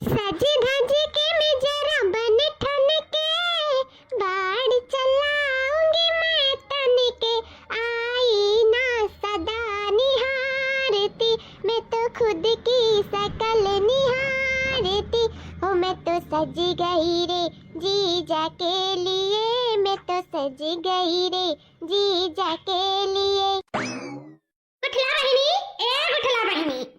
सज धज के मैं जरा बन ठन के बाढ़ चलाऊंगी मैं तन के आई ना सदा निहारती मैं तो खुद की शकल निहारती हो मैं तो सज गई रे जीजा के लिए मैं तो सज गई रे जीजा के लिए।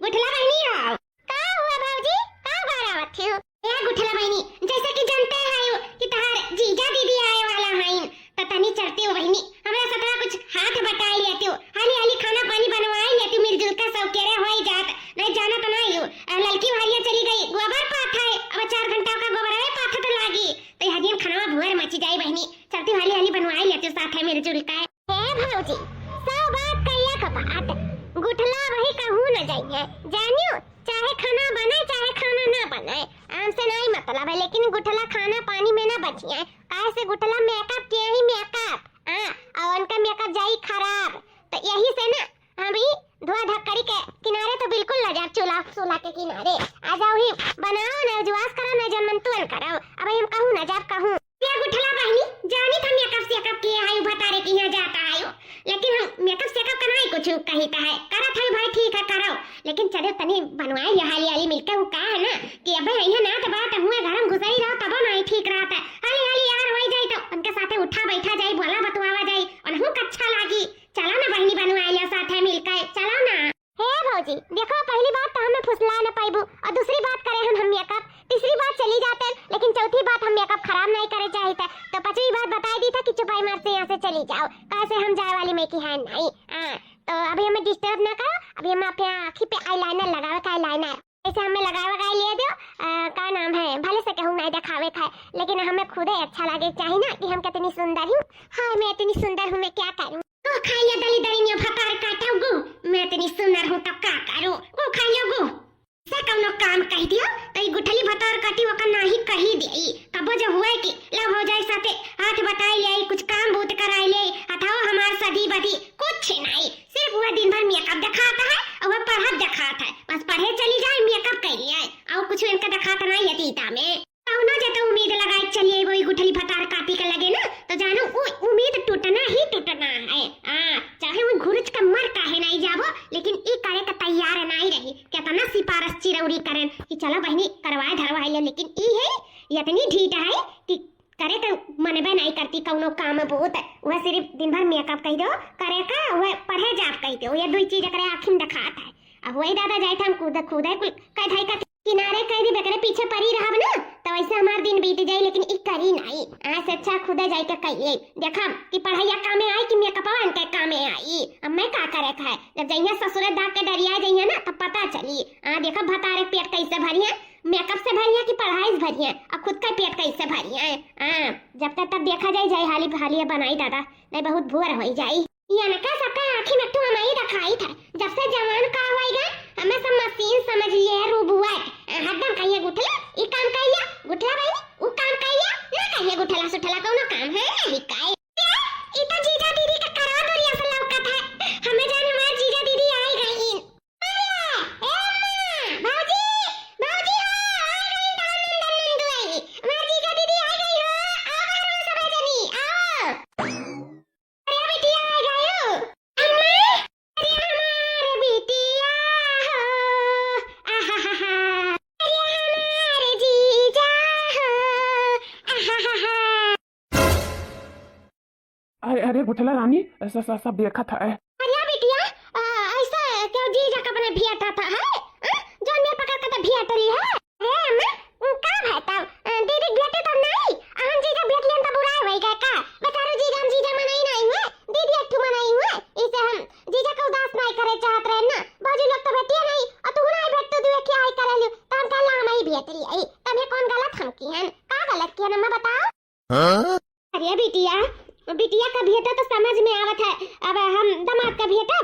गुठला बहिनी आओ। का हुआ भाऊजी का बारावत हो ए गुठला बहिनी जैसे कि जानते हैं कि तहार जीजा दीदी आए वाला हैं त तनी चलती हो बहिनी हमरा सतरा कुछ हाथ बटाई लेती हो हाली हाली खाना पानी बनवाई लेती मिलजुल का सब केरे होई जात नहीं जाना तो नहीं हो लड़की भारिया चली गई गोबर पाथा है अब 4 घंटा का गोबर है पाथा तो लागी तो हदियन खाना भुअर मची जाई बहिनी चलती हाली हाली बनवाई लेती साथ है मिलजुल का ए भाऊजी सब बात कहिया कपात गुठला वही कहूं न जाइए जानियो चाहे खाना बने चाहे खाना ना बने हमसे नहीं मतलब है लेकिन गुठला खाना पानी में ना बचिए काहे से गुठला मेकअप किया ही मेकअप और उनका मेकअप जाई खराब तो यही से ना हम ही धुआ धक्कड़ी के किनारे तो बिल्कुल न जा चूल्हा के किनारे आ जाओ ही बनाओ ना जुआस करो ना जनमंतुन करो अब हम कहूं ना जा कहूं ये गुठला बहनी जानी था मेकअप सेकअप किए आयु बतारे कि यहां जाता आयो लेकिन हम मेकअप सेकअप करना ही कुछ कहता है करा था भाई ठीक है करो लेकिन चलो तनी बनवाए ये हाली हाली मिलके वो का है ना कि अब यहाँ ना तो बात हुए घर में घुसई रहो तब नहीं ठीक रहता हाली हाली यार हो जाए तो उनके साथे उठा बैठा जाए बोला बतवावा जाए और हमको अच्छा लागी चलो ना बहनी बनवाए लिया साथे मिलके चलो ना हे भौजी देखो पहली बात तो हमें फुसला न पाइबू और दूसरी बात करे हम मेकअप तीसरी बात चली जाते लेकिन चौथी बात हम मेकअप खराब नहीं करे चाहिए तो पांचवी बात बता दी था कि चुपाई मार से यहाँ से चली जाओ कैसे हम जाए वाली में की है नहीं तो अभी हमें डिस्टर्ब ना करो अभी हम अपने आँखी पे आईलाइनर लगावे का आईलाइनर ऐसे हमें लगावे का ले दो का नाम है भले से कहूँ नहीं दिखावे का लेकिन हमें खुद ही अच्छा लगे चाहिए ना कि हम कितनी सुंदर हूँ हाँ मैं इतनी सुंदर हूँ मैं क्या करूँ वो खाइए दली दली फटार काटा गु मैं इतनी सुंदर हूँ तब क्या करूँ वो खाइए गु से कौनो काम कह दियो तो ये गुठली भतार काटी वका नाही कही देई कबो जो हुए कि लव हो जाए साथे हाथ बताई ले कुछ काम भूत कराई ले हटाओ हमार सदी बदी कुछ नहीं सिर्फ वह दिन भर मेकअप दिखाता है और वह पढ़त दिखाता है बस पढ़े चली जाए मेकअप कर लिया और कुछ इनका दिखाता नहीं यतीता में कौनो जतो उम्मीद लगाए चलिए वही गुठली भतार काटी के लगे ना तो जानो वो उम्मीद टूटना ही टूटना है चाहे वो घुरच का मर काहे नहीं जाबो लेकिन ई करे का तैयार नहीं रही केतना सिफारिश चिरौरी करें कि चलो बहनी करवाए धरवाए ले लेकिन ई है इतनी ढीठ है कि करे तो मनबे नहीं करती कौनो काम बहुत वह सिर्फ दिन भर मेकअप कह दो करे का वह पढ़े जाप कह दो ये दो चीज करे आखिन दिखात है अब वही दादा जाए था हम खुद कुल कह धाई का किनारे कह दी बेकरे पीछे परी रहब ना तो वैसे हमार दिन बीत जाए लेकिन ई करी नहीं ऐसे अच्छा खुद जाए के कहिए देखा कि पढ़ाइया कामे आई कि मेकअप के कामे आई अब मैं का करे है जब जइया ससुर दाग के डरिया जइया ना तब पता चली देखा भतारे पेट कैसे भरिया मेकअप से भरिया कि पढ़ाई से भरिया और खुद का पेट कैसे भरिया जब तक तब देखा जाए हाली हाली बनाई दादा नहीं बहुत भूर हो जाए ये न का सबका आंखें में तो हमारी रखाई था जब से जवान का होएगा हमें सब मशीन समझ लिए रूबुआ हदम कहिए गुठला ई काम कहिए गुठला भाई वो काम कहिए ना कहिए गुठला सुठला कोनो काम है नहीं काय ई तो जीजा दीदी का करा दो रिया से लौकत है हमें जान हमारे जीजा दीदी आई गई ए मां भौजी आ गई नंदन दुआई हमारे जीजा दीदी आ गई हो आओ घर में सब जनी आओ अरे बिटिया आ गई हो अम्मा अरे हमारे बिटिया हो आहा अरे हमारे जीजा हो आहा अरे गुठला रानी ऐसा सब देखा था अरे बिटिया ऐसा क्यों जीजा का अपने भियाता था है जो ने पकड़ के तो भियातली है अरे अम्मा का भाता दीदी बेटे तो नहीं हम जीजा बेट लेन तो बुरा होई गया का बेचारो जीजा मनाई नहीं है दीदी एक मनाई है इसे हम जीजा को उदास नहीं करे चाहत रहे ना बाजी लोग तो बेटिया नहीं और तू नहीं बेट तो दू क्या आई करे लो तो हम कल हम ही भियातली आई तने कौन गलत हम की है का गलत किया ना बताओ हां अरे बिटिया का भेटा तो समझ में आवत है अब हम दामाद का भेटा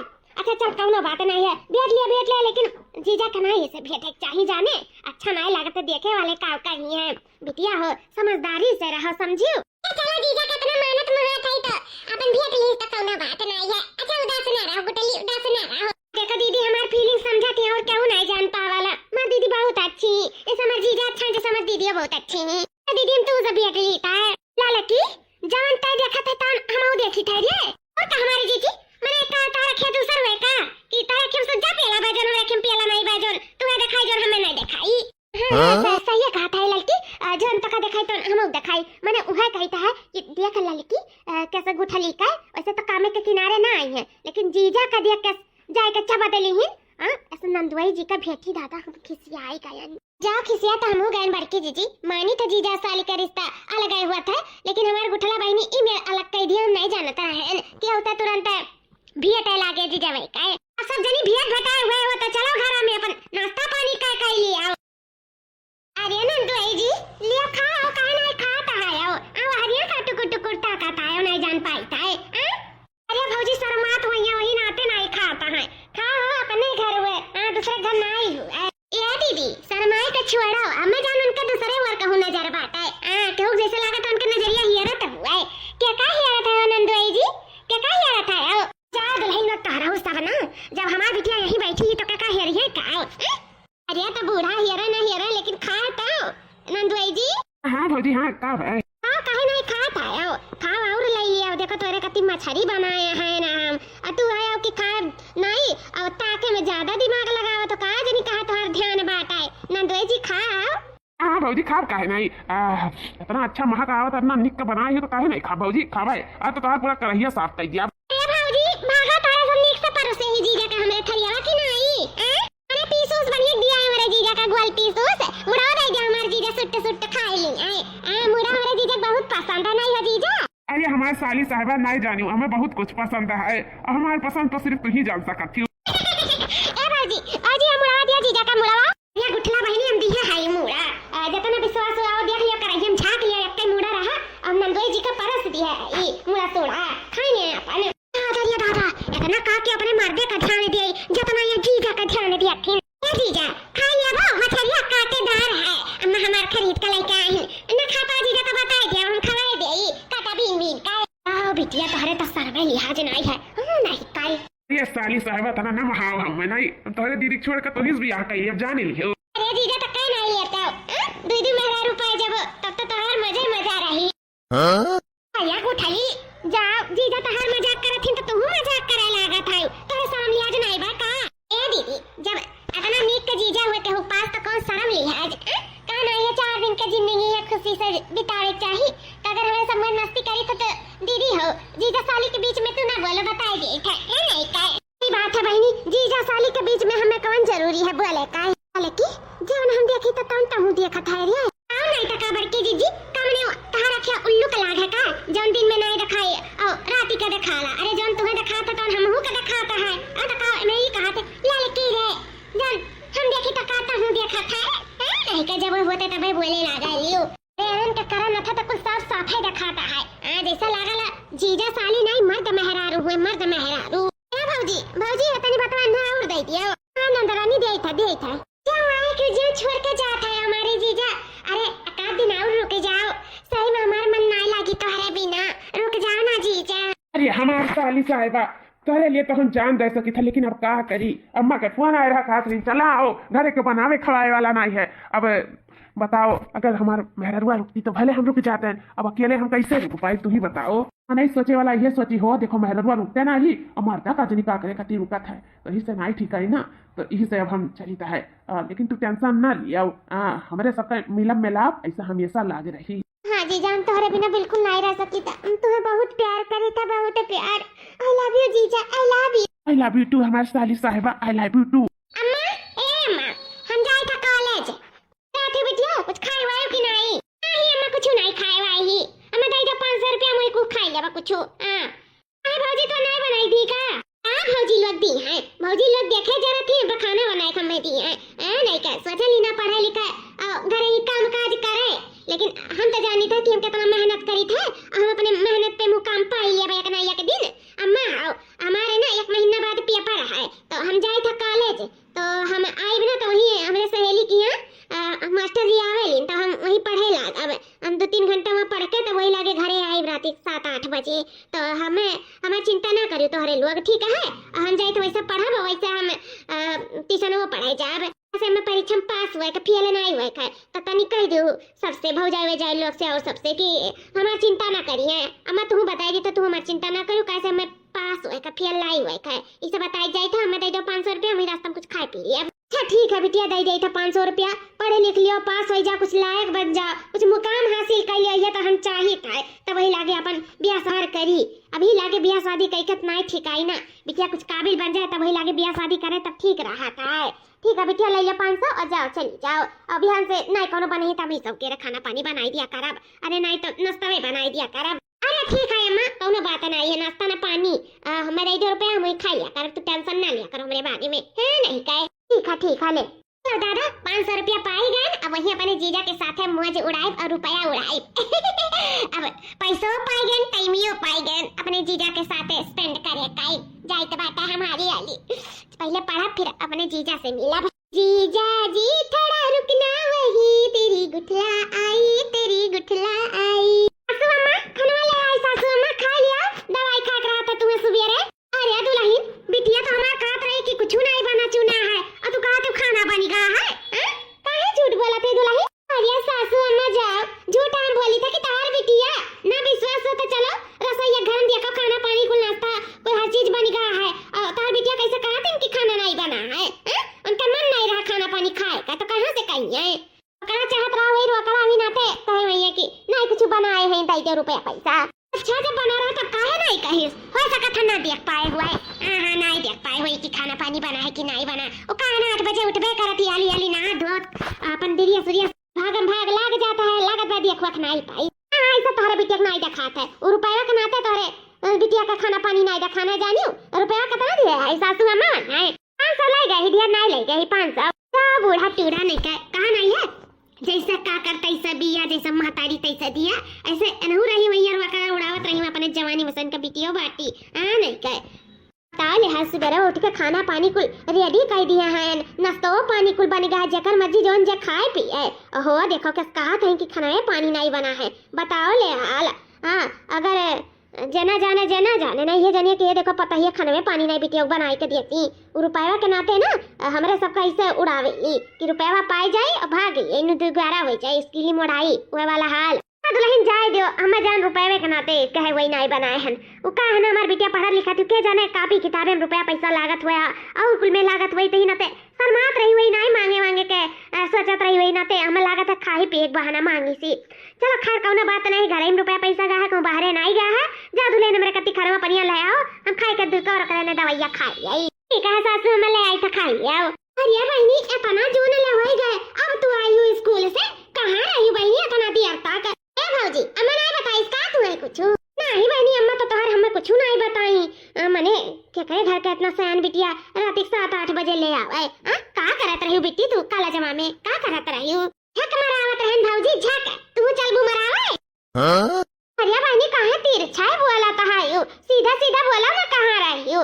अच्छा चल कौनो बात नहीं है भेट लिया लेकिन जीजा का नहीं से भेटे चाहिए जाने अच्छा नहीं लगत देखे वाले का कहीं है बिटिया हो समझदारी से रहो समझियो चलो जीजा का इतना मेहनत महत है तो अपन भेट ली तो कौनो बात नहीं है अच्छा उदास ना रहो गुटली उदास ना रहो देखो दीदी हमारी फीलिंग समझती है और क्यों नहीं जान पावाला हमारी दीदी बहुत अच्छी, इस हमारी जीजा अच्छा जैसे हमारी दीदी बहुत अच्छी है। दीदी हम तू जब भी अकेली था लालकी जवन तय देखा था तन हमहु देखी था रे। और का हमारी जीजी मैंने का तारा खे दूसर हुए का कि तारा खे सुजा पेला बाजन और खे पेला नहीं बाजन तू दिखाई जो हमें नहीं दिखाई। हां सही कहा था लड़की जवन तक दिखाई तो हमहु दिखाई मैंने उहे कहता है कि देख लड़की कैसे गुठली का वैसे तो कामे के किनारे ना आई है लेकिन जीजा का देख के जाए के चबा देली ही। हां ऐसे नंदुआई जी का भेटी दादा हम खिसियाई गयन जाओ खिसिया तो हमहु गयन बड़की जीजी मानी था जीजा साली का रिश्ता अलग आया हुआ था लेकिन हमारे गुठला बहनी ई में अलग कह दिया हम नहीं जानता है क्या होता तुरंत भेट लागे जीजा भाई का अब सब जनी भेट घटाए हुए हो तो चलो घर में अपन नाश्ता पानी का ले आओ। अरे नंदुआई जी लिया खाओ काहे नहीं खाता है आओ हरिया का टुकुर टुकुर ताकत है नहीं जान पाता है। अरे भौजी शर्मात होइया वही नाते नहीं खाता है खाओ अपने घर हुए दूसरे घर नहीं हुए। ए दीदी शर्माए के छोड़ो अम्मा जान उनके दूसरे वर कहू नजर बाटे केहू जैसे लागत उनके नजरिया हियरा तब हुआ क्या का हियरा था नंदुआई जी क्या का हियरा था आओ जा दुल्हन लोग तारा हो सब ना जब हमारी बिटिया यहीं बैठी है तो क्या का हियरी है का। अरे तो बूढ़ा हियरा ना हियरा लेकिन खा तो नंदुआई जी। हाँ भौजी हाँ कब है काहे नहीं खाता आओ खाओ और ले लिया देखो तोरे कति मछली बनाए हैं ना हम तू आया कि खा नहीं और ताके में ज्यादा दिमाग लगाओ तो कहा जनी कहा तोहर ध्यान बाटाए नंदुआई जी खाओ। हाँ भौजी खाब काहे नहीं इतना अच्छा महक आवत इतना निक के बनाई हो तो काहे नहीं खा भौजी खावे तो तुम्हारा पूरा करहिया साफ कर दिया। ए भौजी भागा तारा सब निक से परोसे ही जीजा का हमरे थरिया कि नहीं अरे पीसूस बनिए दिया है हमारे जीजा का गोल पीसूस मुड़ा दे दिया हमारे जीजा सुट्टे सुट्टे खाई ली मुड़ा हमारे जीजा बहुत पसंद है नहीं है जीजा। अरे हमारे साली साहिबा नहीं जानी हमें बहुत कुछ पसंद है और हमारे पसंद तो सिर्फ तू ही जान सकती हो। ए भौजी आज ये मुड़ा दिया जीजा का मुड़ा ये गुठला बहनी हम दिया है मुड़ा जतना विश्वास हो आओ देख लिया कर हम झाक लिया एक मुड़ा रहा अब नंदुआई जी का परस दिया है ये मुड़ा तोड़ा खाने अपन दादा दादा इतना का के अपने मर्दे का ध्यान दिए जितना ये जीजा का ध्यान दिया थी ये जीजा खा लिया वो मछलिया काटेदार है अम्मा हमार खरीद के लेके आई ना खाता जीजा तो बता दिया हम खवाए दे काटा बीन बीन का आओ बिटिया तोहरे तो सरवे लिहाज नहीं है नहीं काई ये साली साहिबा तना ना महाव हम नहीं तोरे दीदी छोड़ के तो हिस भी आ गई अब जाने लियो। अरे जीजा तो कहीं नहीं लेता दीदी मेरा रुपए जब तब तो तोहर मजा रही। हां या गुठली जाओ जीजा तो हर मजाक करत थी तो तू मजाक करे लागत है तोरे शर्म लिहाज नहीं बा का। ए दीदी जब इतना नीक के जीजा हुए के पास तो कौन शर्म लिहाज का नहीं ये 4 दिन की जिंदगी है खुशी से बितावे चाहिए अगर हमें सब मस्ती करी तो दीदी हो जीजा साली के बीच में तू ना बोलो बताई दे है नहीं का बात है बहनी जीजा साली के बीच में हमें कौन जरूरी है बोले का लेकी जब हम देखी तो तन तहु देखा था रे आओ नहीं टका बड़की जीजी कमने तहारा क्या उल्लू का लाग है का जौन दिन में नहीं दिखाई और राती का दिखाला अरे जौन तुम्हें दिखाता तौन हमहु का दिखाता है टका मैं ही कहा थे लड़की रे जौन हम देखी तो कहता हूं देखा था नहीं का जब होते तबे बोले लागा लियो एरन का करा न था तो कुछ साफ साफ ही दिखाता है जैसा लागला जीजा साली नहीं मर्द मेहरारू हुए मर्द मेहरारू भौजी भौजी तनी बतवा ना और दे दियो नंदरानी दे था क्या आए कि जो छोड़ के जाता है हमारे जीजा अरे एक दिन और रुक जाओ सही में हमार मन ना लगी तोहरे बिना रुक जाओ ना जीजा। अरे हमारे साली साहिबा तोरे लिए तो हम जान दे सकी था लेकिन अब क्या करी अम्मा के फोन आए रहा खास नहीं चला आओ घर के बनावे खवाए वाला नहीं है अब बताओ अगर हमारे मेहरुआ रुकती तो भले हम रुक जाते हैं अब अकेले हम कैसे रुक पाए तू ही बताओ नहीं सोचे वाला ये सोची हो देखो मेहरुआ रुकते ना ही और मर्दा का जनी का करे कती रुकत है तो इसे नहीं ठीक है ना तो यही से अब हम चलीता है लेकिन तू टेंशन ना लिया हमारे सबका मिलम मिलाप ऐसा हमेशा लाग रही। हाँ जी जान तोहरे बिना बिल्कुल नहीं रह सकती था तुम्हें बहुत प्यार करे था बहुत प्यार आई लव यू जीजा आई लव यू टू हमारे साली साहिबा आई लव यू टू। अम्मा ए अम्मा हम जाए था कॉलेज राती बिटिया कुछ खाए वायो कि नहीं अम्मा कुछ नहीं खाए वाई अम्मा दे दे 500 रुपया मुझे कुछ खाई लेबा कुछ अरे भौजी तो नहीं बनाई थी का भौजी लोग दी हैं भौजी लोग देखे जरा थी हम खाना बनाए हम दी हैं नहीं का सोचा लीना पढ़ा लिखा घर ही काम काज करे लेकिन हम तो जानी था कि हम कितना मेहनत करी थे हम अपने मेहनत पे मुकाम पाई लिया एक ना एक दिन अम्मा हमारे ना 1 महीना बाद पेपर है तो हम जाए था कॉलेज तो हम आए भी ना तो वही हमारे सहेली की यहाँ मास्टर जी आवेली तो हम वही पढ़े लाग अब हम 2-3 घंटा वहाँ पढ़ के तो वही लागे घरे आए रात 7-8 बजे तो हमें चिंता ना करियो तोहरे लोग ठीक है हम जाए तो वैसे पढ़ब वैसे हम ट्यूशन वो पढ़ाई जाब ऐसे में परीक्षा में पास हुए का फेल नहीं हुए का तो तनी कह दो सबसे भौजाई जाए लोग से और सबसे कि हमार चिंता ना करिए। अम्मा तू बताएगी तो तू हमार चिंता ना करो कैसे मैं पास हुए का फेल नहीं हुए का इसे बताई जाए था। हमें दे दो 500 रुपया, वही रास्ता में कुछ खाए पी लिया। अच्छा ठीक है बिटिया, दे दे था 500 रुपया, पढ़े लिख लियो, पास हो जा, कुछ लायक बन जा, कुछ मुकाम हासिल कर लियो, ये तो हम चाहिए था। तब वही लागे अपन ब्याह शादी करी। अभी लागे ब्याह शादी कई नहीं ठीक आई ना बिटिया, कुछ काबिल बन जाए तब वही लागे ब्याह शादी करे तब ठीक रहा था। ठीक है बिटिया, ले लो 500 और जाओ चली जाओ। अब यहाँ से नहीं कोनो बने तभी सबके खाना पानी बनाई दिया करब, अरे नहीं तो नाश्ता भी बनाई दिया करब। अरे ठीक है अम्मा, कोनो बात नहीं है, नाश्ता ना पानी हमारे 2 रुपया हम खा लिया कर, तू टेंशन ना लिया कर हमारे बारे में है नहीं कहे। ठीक है ले तो दादा 500 रुपया पाई गए। अब वही अपने जीजा के साथ मौज उड़ाए और रुपया उड़ाए। अब पैसों पाई गए, टाइमियो पाई गए, अपने जीजा के साथ स्पेंड करे काई जाए तो बात है हमारी वाली। पहले पढ़ा फिर अपने जीजा से मिला। जीजा जी थोड़ा रुकना, वही तेरी गुठला आई, तेरी गुठला आई। सासू अम्मा खाने वाले आई, सासू अम्मा खा लिया, दवाई खा रहा था तुम्हें सुबह रे। अरे दुल्हन बिटिया तो हमारा खात रही कि कुछ नहीं बना चुना है और तू कहा तू खाना बनी गया है, काहे झूठ बोला थे दुल्हन। अरे सासू अम्मा जाओ, झूठ हम बोली था कि तार बिटिया ना विश्वास हो तो चलो रसोईया घर में देखो खाना पानी कुल नाश्ता कोई हर चीज बन गया है और तार बिटिया कैसे कहा था कि खाना नहीं बना है, उनका मन नहीं रहा खाना पानी खाए का तो कहां से कहिए। कहा चाहत रहा वही रोकड़ा भी ना थे कहे भैया कि नहीं कुछ बनाए हैं 2 रुपया पैसा। अच्छा जब बना रहा तो काहे नहीं कही हो सका था ना देख पाए हुए। हां नहीं देख पाए हुए कि खाना पानी बना है कि नहीं बना। ओ कहा ना 8 बजे उठबे करती आली आली नहा धोत अपन दिरिया सूर्य भागम भाग लाग जाता है, लागत बा देखवा नहीं पाई। हां ऐसा तोहरे बिटिया नहीं दिखाता है, और रुपया के नाते तोहरे बिटिया का खाना पानी नहीं दिखाना जानियो। रुपया कितना दिया है सासू अम्मा? नहीं 500 ले गई दिया, नहीं ले गई 500। क्या बूढ़ा टूढ़ा नहीं कहा नहीं है, जैसा का करता ऐसा बिया, जैसा महतारी तैसा दिया, ऐसे अनहु रही वही वकरा उड़ावत रही अपने जवानी मसन का बिटियो बाटी नहीं कहे। ताले हाथ सुबह उठ के खाना पानी कुल रेडी कर दिया है, नाश्तो पानी कुल बन गया, जकर मर्जी जोन जे खाए पिए। हो देखो किस कहा था कि खाना पानी नहीं बना है, बताओ ले हाल। हाँ अगर जना जाने नहीं है जानिए कि ये देखो पता ही है खाने में पानी नहीं बिटिया बनाई के देती। रुपया के नाते ना हमारे सबका ऐसे उड़ावेली कि रुपया पाई जाए और भाग गई 2 हो जाए, इसके लिए मोड़ाई वो वाला हाल। दुल्हन जाए दो, हमें जान रुपये के नाते कहे वही नहीं बनाए हैं। वो कहा है ना हमारे बिटिया पढ़ा लिखा तू के जाने कापी किताबें में रुपया पैसा लागत हुआ और कुल में लागत वही तही नाते शर्मात रही वही नहीं मांगे के सोचत रही वही नाते हमें लागत है खाई पे एक बहाना मांगी सी। चलो खैर कौन बात नहीं, घर में रुपया पैसा गया है कहूँ बाहर नहीं गया है, जा दुल्हन मेरे कति खरवा पनिया ले आओ, हम खाई के दूध और करे दवाइया खा लिया। ठीक है सासू में ले आई था खा लिया। अरे बहनी इतना जून ले हो गए, अब तू आई हो स्कूल से, कहाँ रही बहनी इतना देर तक? भौजी अम्मा नहीं बताई इसका तू है कुछ? नहीं बहनी अम्मा तो तोहर हमें कुछ नहीं बताई। मने क्या करे घर का इतना सयान बिटिया रात 7-8 बजे ले आवे। का करत रही बिट्टी तू काला जमा में का करत रही? झक मरावत रहन भौजी झक, तू चल बु मरावे। अरे बहनी काहे तीर छाय बोला तहायु, सीधा सीधा बोला ना कहां रही हो।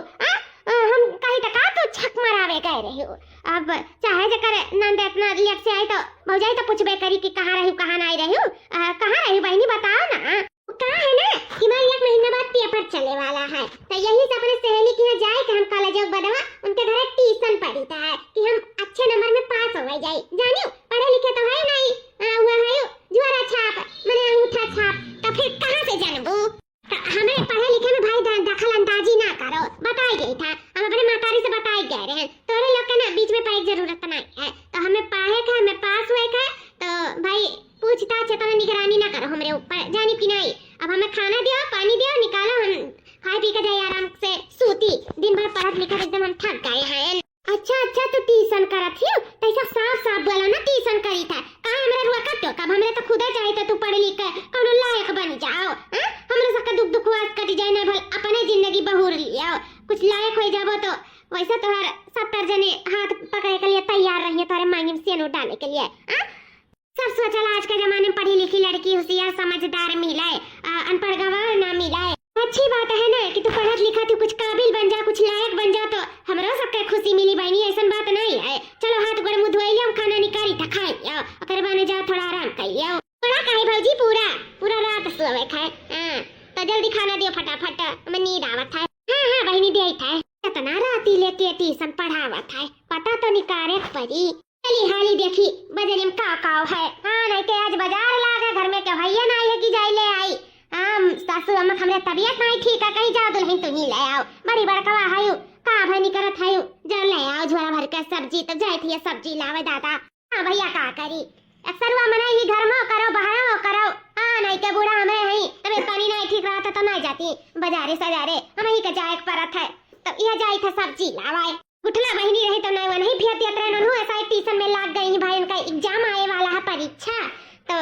हम कहीं तक तू झक मरावे कह रही हो। अब चाहे जकर नंद इतना लेट से आई तो भौजाई तो पूछबे करी कि कहां रही कहां नहीं रही कहां रही बहनी बताओ ना। कहा है ना कि मैं 1 महीना बाद पेपर चले वाला है तो यही से अपने सहेली की यहाँ जाए कि हम कॉलेज बदवा उनके घर ट्यूशन पढ़ी था कि हम अच्छे नंबर में पास हो जाए। जानियो पढ़े लिखे तो है नहीं, हुआ है जुआरा छाप मैंने अंगूठा छाप, तो फिर कहां से जानबू? हमें पढ़े लिखे में भाई दखल अंदाजी ना करो, बताई गई था हम अपने मातारी से बताई गए रहे। तोरे लोग के ना बीच में पाई जरूरत नहीं है, तो हमें पढ़े का हमें पास हुए का तो भाई पूछताछ तो निगरानी ना करो हमारे ऊपर, जानी कि नहीं। अब हमें खाना दियो पानी दियो निकालो, हम खाई पी के जाए आराम से सूती, दिन भर पढ़ लिखा एकदम हम थक गए हैं। अच्छा तो ट्यूशन करत हियो तैसा साफ बोला ना ट्यूशन करी था काहे हमरा रुआ कटो कब हमरे तो खुदा चाहे तू पढ़ लिख के कौनो लायक बन जाओ। हमरे सबका दुख वास कट जाए ना भल अपने जिंदगी बहूर लियो, कुछ लायक हो जाबो तो वैसे तोहर 70 जने हाथ पकड़े के लिए तैयार रहिए तोरे मांगी में सेनो डाले के लिए। सब सोचल आज के जमाने में पढ़ी लिखी लड़की होशियार समझदार मिले, अनपढ़ गवार ना मिले। अच्छी बात है ना कि तू पढ़त लिखा तू कुछ काबिल बन जा, कुछ लायक बन जा तो हमरो सबके खुशी मिली बहनी, ऐसा बात नहीं है। चलो हाथ गोड़ मुंह धोई लियो, खाना निकाली था खाई लियो, ओकर बाने जाओ थोड़ा आराम कर लियो। थोड़ा काहे भौजी पूरा रात सोवे खाए। तो जल्दी खाना दियो फटाफट, हमें नींद आवत है। हां बहनी दे था कितना राती लेके ट्यूशन पढ़ावत है, पता तो निकारे पड़ी। हाली हाली देखी बजरी में का काव है। हाँ नहीं के आज बाजार लागा घर में के भैया ना है कि जाई ले आई। सासू अम्मा हमरे तबीयत नहीं ठीक है कहीं जाओ दुल्हन तुम ही ले आओ बड़ी बड़कवा है का भनी करत है जब ले आओ झोरा भर के सब्जी तो जाई थी सब्जी लावे दादा। हाँ भैया का करी अक्सर वो मना ही घर में करो बाहर में करो। हाँ नहीं के बूढ़ा हमें है हमें पानी नहीं ठीक रहा था तो नहीं जाती बाजारे सजारे हमें ही के जाए परत है तो यह जाई था सब्जी लावाए। गुठला बहनी रही तो नहीं वही फिर यात्रा ननु ऐसा ट्यूशन में लाग गई भाई उनका एग्जाम आए वाला है परीक्षा तो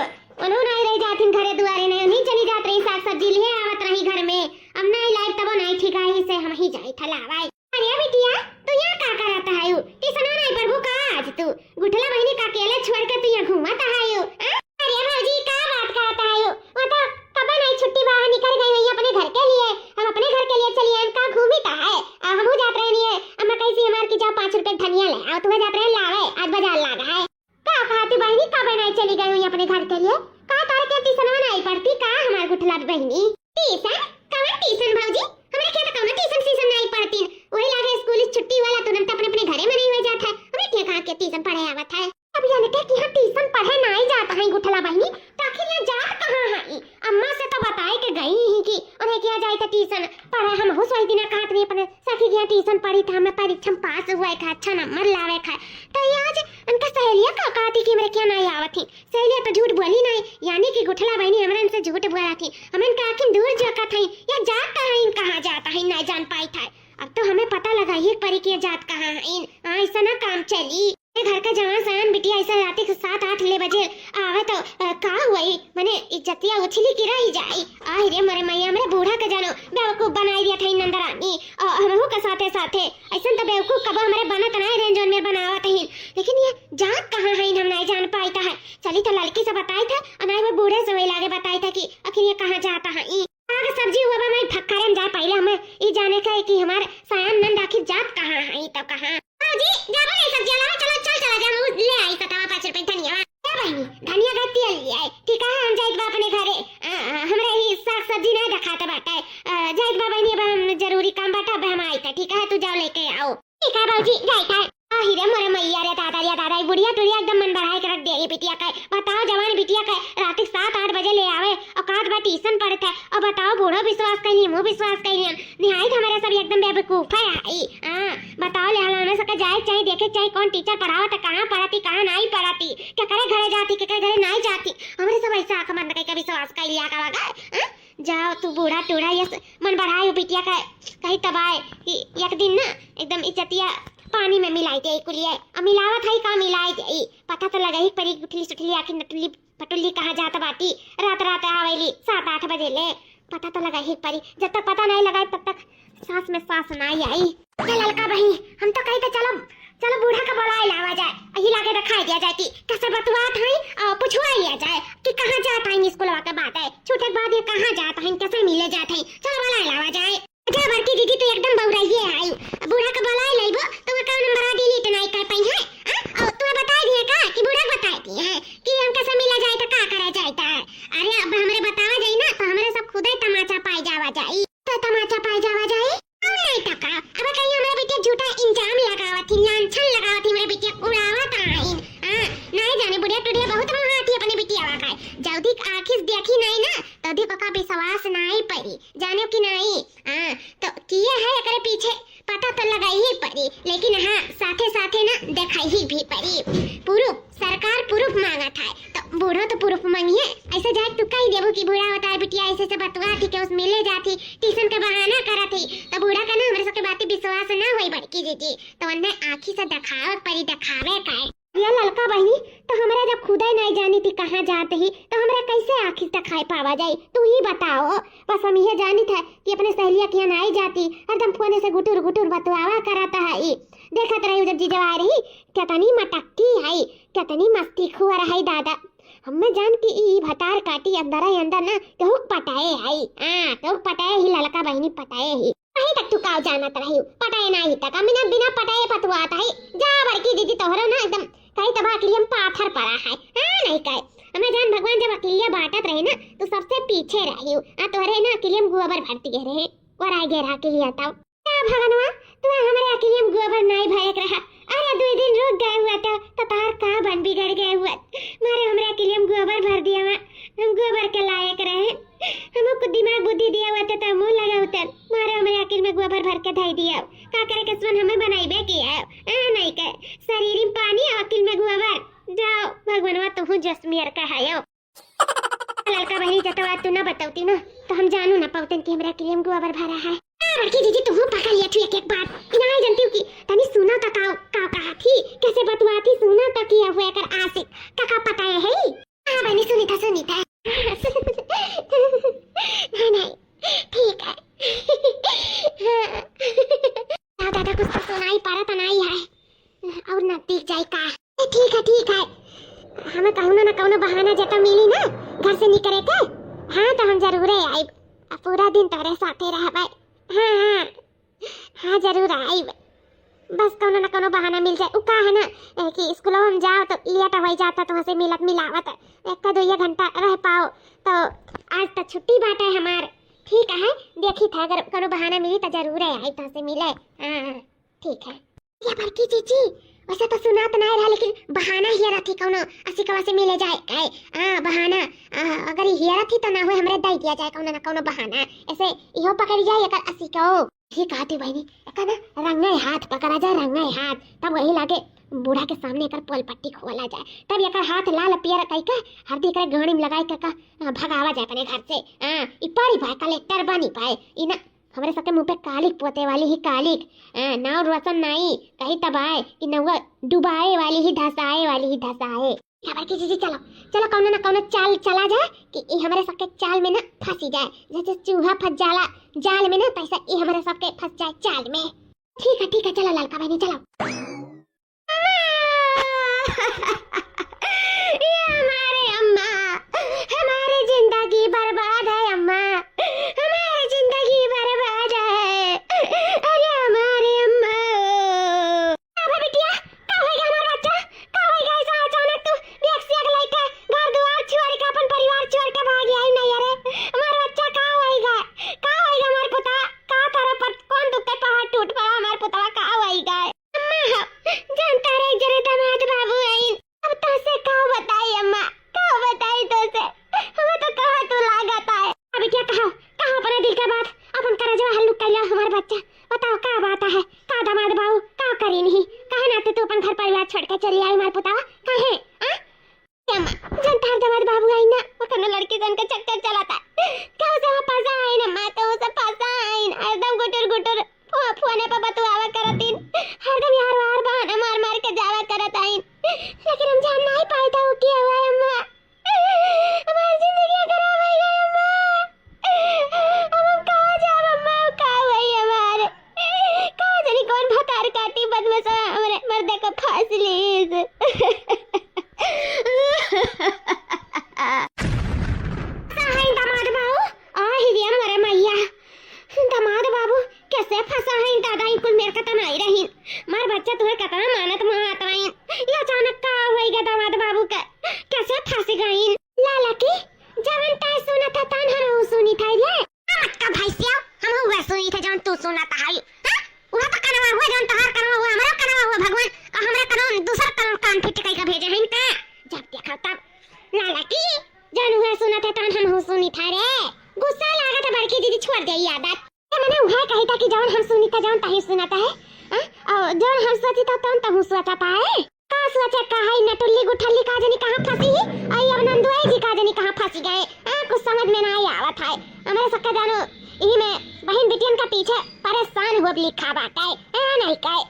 उन्होंने नहीं रह जाती घरे दुआरे नहीं उन्हीं चली जात रही साग सब्जी लिए आवत रही घर में अब नहीं लाइट तब नहीं ठीक आई से हम ही जाई था लावाए। अरे बिटिया तू यहाँ का करता है ट्यूशन नहीं प्रभु का आज तू गुठला बहनी का अकेले छोड़ के तू यहाँ घूमता है। अरे भौजी का बात करता है वो तो कब नहीं छुट्टी बाहर निकल गई वही अपने घर के लिए हम अपने घर के लिए चलिए हम का घूमता है हम जात रहे नहीं अम्मा कैसी हमार की जाओ 5 रुपए धनिया ले आओ तुम्हें जात रहे लावे आज बाजार लागा है का खाती बहनी कब नहीं चली गई हुई अपने घर के लिए का तार के ट्यूशन नहीं पढ़ती का हमार गुठला बहनी ट्यूशन कौन ट्यूशन भौजी हमें क्या कौन ट्यूशन सीजन नहीं पढ़ती वही लागे स्कूल छुट्टी वाला तुरंत अपने अपने घरे में नहीं हो जाता है हमें क्या कहा के ट्यूशन पढ़े आवत है। अब यानी कि यहाँ ट्यूशन पढ़े नहीं जाता है गुठला बहनी तो आखिर यहाँ जात कहाँ है अम्मा से तो बताए के गई ही कि उन्हें किया जाए तो ट्यूशन पढ़े हम हो सोई दिन कहत रही अपने सखी की ट्यूशन पढ़ी था हमें परीक्षा में पास हुआ है अच्छा नंबर लावे का तो ये आज उनका सहेलिया का कहती कि मेरे क्या नहीं आवत थी सहेलिया तो झूठ बोली नहीं यानी कि गुठला बहनी हमारे इनसे झूठ बोला थी हमें इनका आखिर दूर जाता था या जाता है इन कहाँ जाता है नहीं जान पाई था अब तो हमें पता लगा ये परी की जात कहाँ है इन ऐसा ना काम चली घर का जवान सयान बिटिया ऐसा रात के 7-8 बजे आवे तो का हुई मैंने इज्जतिया उछली की रही जाई आई रे मरे मैया मेरे बूढ़ा के जानो बेवकूफ बनाई दिया था नंदरानी हमहू के साथे साथे ऐसा तो बेवकूफ कब हमारे बनत नहीं रेंजन में बनावत है लेकिन ये जात कहाँ है हम नहीं जान पाई था चली तो लड़की से बताई था और नहीं वो बूढ़े से वही लागे बताई था कि आखिर ये कहाँ जाता है आगे सब्जी हुआ मैं फक्करे में जा पहले हमें ये जाने का है कि हमारे सयान नंद आखिर जात कहाँ है तब कहाँ जी जा बने सब्जी लाओ चलो चला जा मुझ ले आई सतावा 5 रुपए धनिया बहनी धनिया का तेल ले आई ठीक है हम जाइत बा अपने घरे हमरे ही साग सब्जी नहीं रखाते बाटे जाइत बा बहनी अब हम जरूरी काम बाटा अब हम आई था ठीक है तू जाओ लेके आओ ठीक है बाबूजी जाइत है हीरे मोरे मैया रे दादा बुढ़िया टुड़िया एकदम मन बढ़ाए के रख देगी बिटिया का बताओ जवान बिटिया का रात 7-8 बजे ले आवे और काट बा ट्यूशन पढ़ता है और बताओ बूढ़ो विश्वास कहीं मुँह विश्वास कहीं निहाई हमारे सब एकदम बेवकूफ है आई बताओ ले हमें सके जाए चाहिए देखे चाहिए कौन टीचर पढ़ाओ तो कहाँ पढ़ाती कहाँ नहीं पढ़ाती क्या करे घरे जाती क्या करे घरे नहीं जाती हमारे सब ऐसा आँख बंद करके विश्वास कर लिया का जाओ तू बूढ़ा टूढ़ा ये मन बढ़ाए बिटिया का कहीं तबाए एक दिन ना एकदम इज्जतिया पानी में मिलाई दे कुलिए अब मिलावत है का मिलाई दे पता तो लगा ही परी गुठली सुठली आखिर नटुली पटुली कहाँ जाता बाटी रात आवेली 7-8 बजे ले पता तो लगा ही परी जब तक पता नहीं लगा तब तक सांस में सांस नहीं आई ललका बहनी हम तो कहीं तो चलो बूढ़ा का बुलाए लावा जाए यही लाके रखा दिया जाए कि कैसे बतवात है और पूछवा लिया जाए कि कहाँ जाता है स्कूल के बात है छूटे के बाद ये कहाँ जाता है कैसे मिले जाते हैं चलो बुलाए लावा जाए बड़की दीदी तो एकदम बौराइए आई बूढ़ा का बुलाए लाइबो तो का नंबर डिलीट नहीं कर पाई है और तुम्हें बता दिए का कि बूढ़ा बताई दिए है कि हम कैसे मिला जाए तो का करा जाता है अरे अब हमारे बतावा जाए ना तो हमारे सब खुद ही तमाचा पाई जावा जाए तो तमाचा पाई जावा जाए नहीं टका अब कहीं हमारे बेटे झूठा इंजाम लगावत थी लांछन लगावत थी मेरे बेटे उड़ावत आई नहीं जाने बुढ़िया टुड़िया बहुत मुहाती अपने बेटी आवा का जल्दी आखिर देखी नहीं ना तो दी का विश्वास नहीं पड़ी जाने की नहीं तो किए है एकरे पीछे पता तो लगाई ही पड़ी लेकिन हाँ साथे साथे ना दिखाई ही भी पड़ी पुरुष सरकार पुरुष मांगा था तो बूढ़ो तो पुरुष मांगिए ऐसे जाए तू कही देवो कि बूढ़ा होता है बिटिया ऐसे से बतवा थी कि उस मिले जाती ट्यूशन का बहाना करा थी तो बूढ़ा का ना हमारे सबके बातें विश्वास ना हुई बड़की दीदी तो उन्हें आँखी से दिखावत परी दिखावे का ये ललका बहनी तो हमारा जब खुदा नहीं जानी थी कहाँ जाते ही तो हमारा कैसे आखिर तक खाए पावा जाए तू ही बताओ बस हम यह जानी था कि अपने सहेलिया की नहीं जाती एकदम फोने से गुटुर गुटुर बतवावा कराता है देखत रही जब जीजा आ रही कितनी मटक्की है कितनी मस्ती खुआ रहा दादा हमें जान की ई भतार काटी अंदर ही अंदर ना तो पटाए है तो पटाए ही ललका बहनी पटाए ही कहीं तक तू काव जानत रही पटाए नहीं तक बिना बिना पटाए पतवाता है जा बड़की दीदी तोहरो ना एकदम कहीं तब अकेलियम पाथर पड़ा है नहीं कहे हमें जान भगवान जब अकेलिया बांटत रहे ना तो सबसे पीछे रही तोहरे ना अकेलियम गोबर भरती रहे और आए गए अकेलिया तब क्या भगवान तू हमारे अकेलियम गोबर नहीं भरक रहा अरे दो दिन रुक गए हुआ तो तार का बन बिगड़ गए हुआ मारे हमरा के लिए हम गोबर भर दिया हम गोबर के लायक रहे हमको दिमाग बुद्धि दिया हुआ तो मुंह लगा उतर मारे हमरे अकिल में गोबर भर के धई दिया का करे के सुन हमें बनाईबे किया नहीं के शरीर में पानी और अकिल में गोबर जाओ भगवानवा तू जसमियर का है लड़का बहनी जतवा तू ना बताऊती ना तो हम जानू ना पाउतन कि हमरा के लिए हम गोबर भरा है बड़की जीजी तू पकड़ लिया तू एक बात ना जानती हूं कि तनी सुना त का कहा थी कैसे बतवाती सुना त किया हुआ कर आशिक का पता है हां बहनी सुनी था नहीं ठीक है दादा कुछ तो सुनाई पारा तो नहीं है और नजदीक जाए का ठीक है हमें कहूं ना कहूं बहाना जता मिली ना घर से निकले के हां तो हम जरूर आए पूरा दिन तारे साथे रहबे हाँ जरूर आई बस कोनो ना कोनो बहाना मिल जाए उका है ना कि स्कूल में जाओ तो लेट हो जाता तो वहाँ से मिलावत एक दो ये घंटा रह पाओ तो आज तो छुट्टी बात है हमार ठीक है देखी था अगर कोनो बहाना मिली तो जरूर आई तो से मिले हाँ ठीक है ये बड़की जीजी वैसे तो सुना तो नहीं रहा लेकिन बहाना ही रहा थी कोनो असिकवा से मिले जाए बहाना अगर ही रहा थी तो ना हुए हमरे दई दिया जाए कोनो ना कोनो बहाना ऐसे इहो पकड़ जाए एकर असिको ठीक कहती बहनी एकर ना रंगे हाथ पकड़ा जाए रंगे हाथ तब वही लागे बूढ़ा के सामने एकर पोल पट्टी खोला जाए तब एकर हाथ लाल पियर कई का हरदी करे गाड़ी में लगाई का भगावा जाए अपने घर से ई परी भाई कलेक्टर बनी पाए ई ना हमारे सबके मुंह पे कालिक पोते वाली ही कालिक नाव रोशन नहीं कहीं तबाए कि नौवा डुबाए वाली ही धसाए खबर की जीजी चलो कौनो ना कौनो चाल चला जाए कि ये हमारे सबके चाल में ना फंसी जाए जैसे चूहा फंस जाला जाल में ना तैसा ये हमारे सबके फंस जाए चाल में ठीक है चलो ललका बहनी चलो ये हमारे अम्मा हमारी जिंदगी बर्बाद है अम्मा हमारी जिंदगी बर्बाद है अरे हमारे अम्मा अबे बिटिया का होएगा हमारा बच्चा का होएगा ऐसा अचानक तू देख से अगला का घर द्वार छोड़ के अपन परिवार छोड़ के भाग आई नहीं अरे हमारा बच्चा का होएगा हमारे पुता का तारा पर कौन दुख के पहाड़ टूट पड़ा हमारे पुतवा का होएगा अम्मा जानता रे जरे दामाद बाबू आई अब तो से का बताई अम्मा का बताई तो से हमें तो कहा तू लागत है अबे क्या कहो अपने दिल का बात अपन करा जो हल्लू कैला हमारा बच्चा बताओ का बात है का दामाद बाबू का करी नहीं कहे ना तू अपन घर परिवार छोड़ के चली आई हमारे पुतावा कहे अम्मा जनता दामाद बाबू आई ना वो कनो लड़की जन के चक्कर चलाता क्या उसे वहां फंसा है ना मैं तो उसे फंसा है एकदम गुटर फोने पे बतुआवा करतीन हरदम यार वार बहाना मार के जावा करत आइन लेकिन हम जान नहीं पाए था वो क्या हुआ अम्मा हमारी जिंदगी खराब हो गई अम्मा हम कहाँ जाब अम्मा कहाँ हुई हमारे कहाँ जानी कौन भतार काटी बदमाश हमारे मर्दे को फांस ली दामाद बाबू मरे मैया दामाद बाबू कैसे फंसा है दादा ही कुल मेरे का तो नहीं रही मार बच्चा तुम्हें कतना मानत मात रही ये अचानक का होएगा दामाद बाबू का कैसे फंस गई लाला की जवन ताई सुना था तान हम सुनी था ये मत का भाई से हम हुआ सुनी थे जवन तू सुना था हां वो तो कनवा हुआ जवन तहार कनवा हुआ हमारा कनवा हुआ भगवान और हमरा कनो दूसरा कनो कान फिट कई का भेजे हैं का जब देखा तब लाला की जवन हुआ सुना था तान हम सुनी था रे गुस्सा लगा था बड़की दीदी छोड़ दे आदत मैंने वह कही था कि जवन हम सुनी था जवन ताही सुनाता है और जवन हम सोची था तवन तहु सोचता है का सोचे का है नटुल्ली गुठल्ली का जनी कहां फंसी आई अब नंदुआई जी का जनी कहां फंसी गए कुछ समझ में नहीं आवत है हमारे सबका जानो यही में बहन बिटियन का पीछे परेशान हो लिखा बाटे नहीं कहे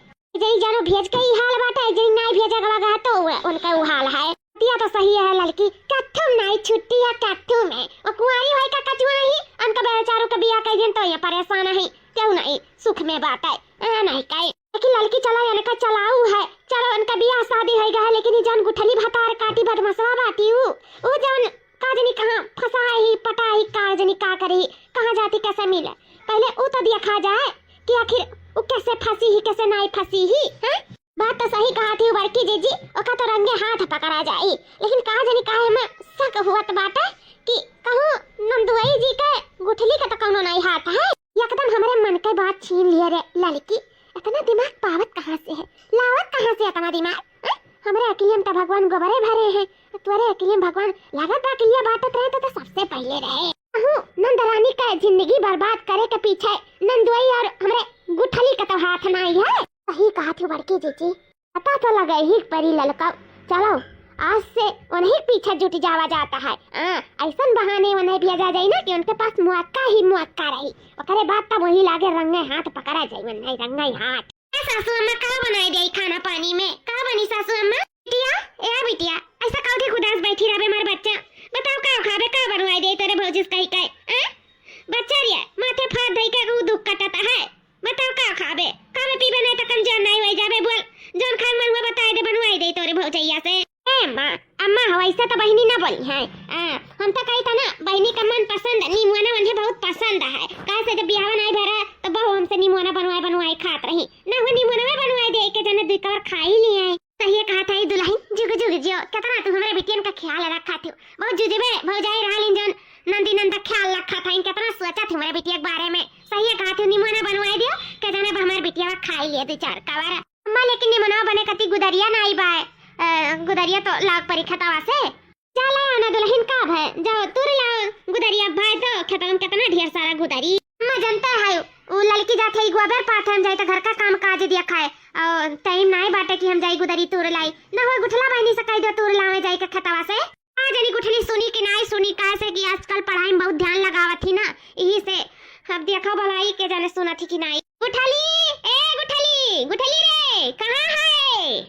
जई जानो भेज के ही हाल बाटे जई नहीं भेजे लगा तो उनका वो हाल है दिया तो सही है लड़की कथुम नहीं छुट्टी है कथुम में और कुंवारी होई का कछु नहीं उनका बेचारों का बियाह कर दिन तो ये परेशान है क्यों नहीं सुख में बात है नहीं कहे लेकिन लड़की चला यानी का चलाऊ है चलो उनका बियाह शादी हो गया लेकिन जन गुठली भतार काटी बदमसवा बाटी वो जन काजनी कहां फसाई ही पटाई काजनी का करी कहां जाती कैसे मिले पहले वो तो देखा जाए कि आखिर वो कैसे फंसी ही कैसे नहीं फंसी ही हैं बात तो सही कहा थी बड़की जीजी ओका तो रंगे हाथ पकड़ा जाई लेकिन कहा जानी काहे में शक हुआ बाटे कि कहूं नंदुआई जी के गुठली का तो कोनो नहीं हाथ है एकदम हमारे मन के बात छीन लिए रे लड़की इतना दिमाग पावत कहां से है लावत कहां से इतना औरत के लिए बाटत रहे तो सबसे पहले रहे। नंदरानी का जिंदगी बर्बाद करे के पीछे नंदुई और हमरे गुठली का तो हाथ नहीं है। सही कहा थी बड़की जीजी, पता तो लगे ही परी ललका। चलो आज से उन्हीं पीछे जुट जावा जाता है। ऐसा बहाने उन्हें भी जा जाए ना कि उनके पास मुआक्का ही मुआक्का रही। ओकरे बाद तब वही लागे रंगे हाथ पकड़ा जाए, नहीं रंगे हाथ। सासू अम्मा का बनाई दे खाना पानी में? का बनी सासू अम्मा? बिटिया ऐसा काउठी खुदास बैठी रहे मार बच्चा। बताओ का खाबे का बनवाई दे तेरे भौजिस कहीं कहीं? बच्चा रिया माथे फाड़ दई के दुख कटता है। बताओ का खाबे पीबे नहीं तो कमजोर नहीं हो जाबे। बोल जोन खान मन हुआ बताए दे बनवाई दे तोरे भौजैया से। माँ अम्मा हवाइसा तो बहनी ना बोली है। हम तो कही था ना बहनी का मन पसंद नीमुआना मुझे बहुत पसंद है। कहा से जब बिहाव नहीं भरा तो बहु हमसे नीमुआना बनवाई खात रही ना। वो नीमुआना बनवाई दे के जने दुई कवर खा ही लिए। सही कहा था ये दुल्हन जुग जुग जियो। कितना तू हमारे बिटियन का ख्याल रखा थी। बहुत जुजबे भौजाई रहलिन जन नंदी नंदा ख्याल रखा था। इनके कितना सोचा थी हमारे बिटिया के बारे में। सही कहा थी नीमुआना बनवाई दियो के जने हमारे बिटिया खा ही लिए दो चार कवर। अम्मा लेकिन नीमुआना बने कति गुदरिया ना आई बाय। गुदरिया तो लाग परीक्षा तवा से चला आना दुल्हन कब है। जाओ तुर लाओ गुदरिया भाई तो खेतन कितना ढेर सारा गुदरी। मैं जानता है वो लड़की जाते ही गोबर पाथन जाए तो घर का काम काज दिया खाए और टाइम नहीं बाटे कि हम जाई गुदरी तुर लाई ना। हो गुठला बहनी से कह दो तुर लावे जाई के खेतवा से। आज जनी गुठली सुनी कि नहीं सुनी कहा से कि आजकल पढ़ाई में बहुत ध्यान लगावत थी ना, यही से अब देखो भलाई के जाने सुना थी कि नहीं। गुठली ए गुठली गुठली रे कहां है?